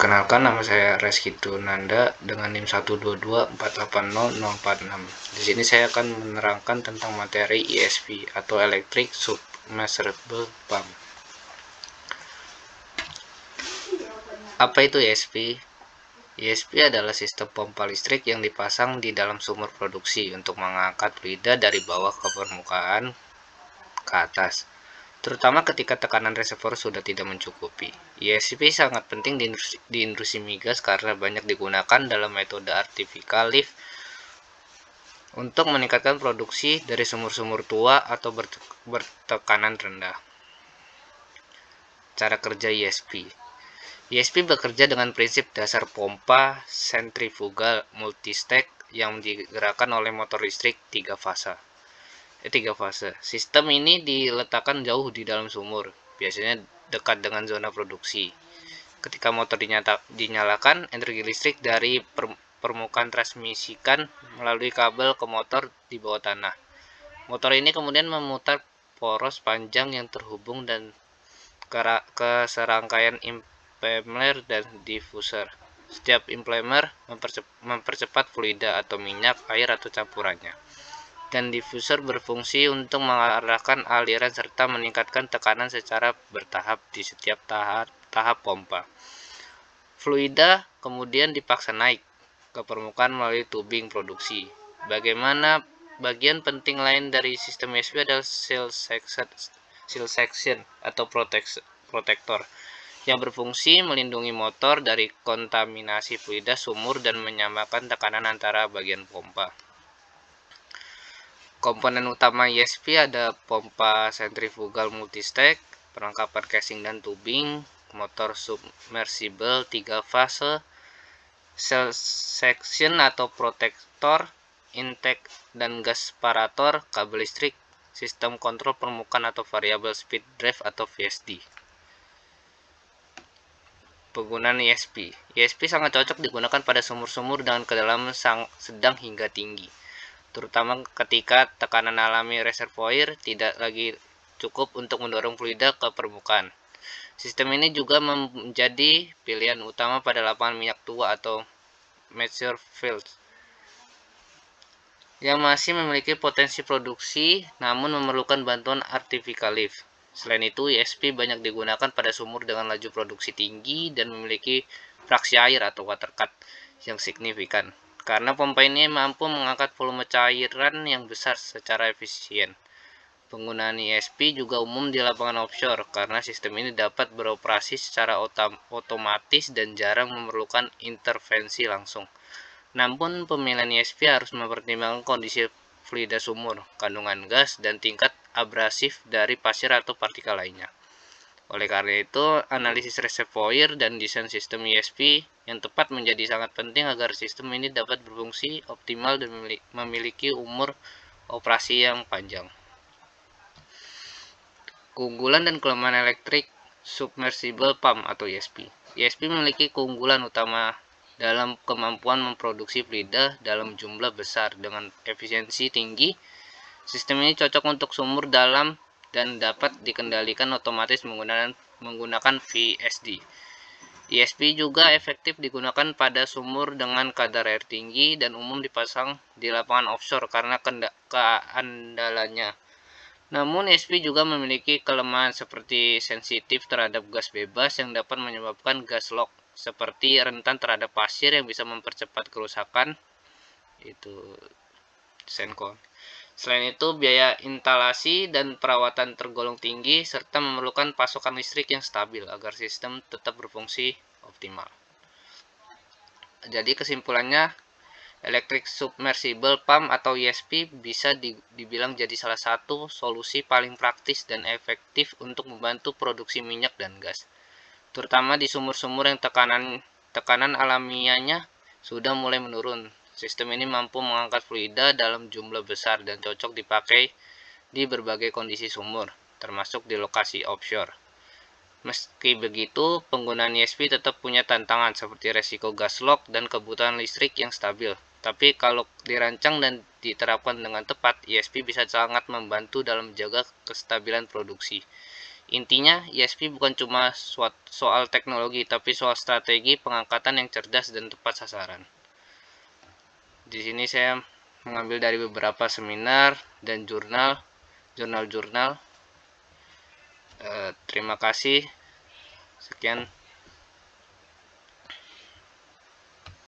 Perkenalkan, nama saya Reski Nanda dengan NIM 122480046. Di sini saya akan menerangkan tentang materi ESP atau Electric Submersible Pump. Apa itu ESP? ESP adalah sistem pompa listrik yang dipasang di dalam sumur produksi untuk mengangkat fluida dari bawah ke permukaan ke atas, terutama ketika tekanan reservoir sudah tidak mencukupi. ESP sangat penting di industri migas karena banyak digunakan dalam metode artificial lift untuk meningkatkan produksi dari sumur-sumur tua atau bertekanan rendah. Cara kerja ESP. ESP bekerja dengan prinsip dasar pompa sentrifugal multistage yang digerakkan oleh motor listrik 3 fase. Sistem ini diletakkan jauh di dalam sumur, biasanya dekat dengan zona produksi. Ketika motor dinyalakan, energi listrik dari permukaan transmisikan melalui kabel ke motor di bawah tanah. Motor ini kemudian memutar poros panjang yang terhubung dan ke serangkaian impelmer dan diffuser. Setiap impelmer mempercepat fluida atau minyak, air atau campurannya, dan diffuser berfungsi untuk mengarahkan aliran serta meningkatkan tekanan secara bertahap di setiap tahap pompa. Fluida kemudian dipaksa naik ke permukaan melalui tubing produksi. Bagian penting lain dari sistem ESP adalah seal section atau protektor yang berfungsi melindungi motor dari kontaminasi fluida sumur dan menyamakan tekanan antara bagian pompa. Komponen utama ESP ada pompa sentrifugal multistage, perlengkapan casing dan tubing, motor submersible 3 fase, seal section atau protektor, intake dan gas separator, kabel listrik, sistem kontrol permukaan atau variable speed drive atau VSD. Penggunaan ESP. ESP sangat cocok digunakan pada sumur-sumur dengan kedalaman sedang hingga tinggi, terutama ketika tekanan alami reservoir tidak lagi cukup untuk mendorong fluida ke permukaan. Sistem ini juga menjadi pilihan utama pada lapangan minyak tua atau mature fields yang masih memiliki potensi produksi namun memerlukan bantuan artificial lift. Selain itu, ESP banyak digunakan pada sumur dengan laju produksi tinggi dan memiliki fraksi air atau water cut yang signifikan, karena pompa ini mampu mengangkat volume cairan yang besar secara efisien. Penggunaan ESP juga umum di lapangan offshore karena sistem ini dapat beroperasi secara otomatis dan jarang memerlukan intervensi langsung. Namun, pemilihan ESP harus mempertimbangkan kondisi fluida sumur, kandungan gas, dan tingkat abrasif dari pasir atau partikel lainnya. Oleh karena itu, analisis reservoir dan desain sistem ESP yang tepat menjadi sangat penting agar sistem ini dapat berfungsi optimal dan memiliki umur operasi yang panjang. Keunggulan dan kelemahan elektrik submersible pump atau ESP. ESP memiliki keunggulan utama dalam kemampuan memproduksi fluida dalam jumlah besar dengan efisiensi tinggi. Sistem ini cocok untuk sumur dalam dan dapat dikendalikan otomatis menggunakan VSD. ESP juga efektif digunakan pada sumur dengan kadar air tinggi dan umum dipasang di lapangan offshore karena keandalannya. Namun, ESP juga memiliki kelemahan seperti sensitif terhadap gas bebas yang dapat menyebabkan gas lock, seperti rentan terhadap pasir yang bisa mempercepat kerusakan. Itu Sencon. Selain itu, biaya instalasi dan perawatan tergolong tinggi serta memerlukan pasokan listrik yang stabil agar sistem tetap berfungsi optimal. Jadi kesimpulannya, Electric Submersible Pump atau ESP bisa dibilang jadi salah satu solusi paling praktis dan efektif untuk membantu produksi minyak dan gas, terutama di sumur-sumur yang tekanan alamiahnya sudah mulai menurun. Sistem ini mampu mengangkat fluida dalam jumlah besar dan cocok dipakai di berbagai kondisi sumur, termasuk di lokasi offshore. Meski begitu, penggunaan ESP tetap punya tantangan seperti resiko gas lock dan kebutuhan listrik yang stabil. Tapi kalau dirancang dan diterapkan dengan tepat, ESP bisa sangat membantu dalam menjaga kestabilan produksi. Intinya, ESP bukan cuma soal teknologi, tapi soal strategi pengangkatan yang cerdas dan tepat sasaran. Di sini saya mengambil dari beberapa seminar dan jurnal-jurnal. Terima kasih. Sekian.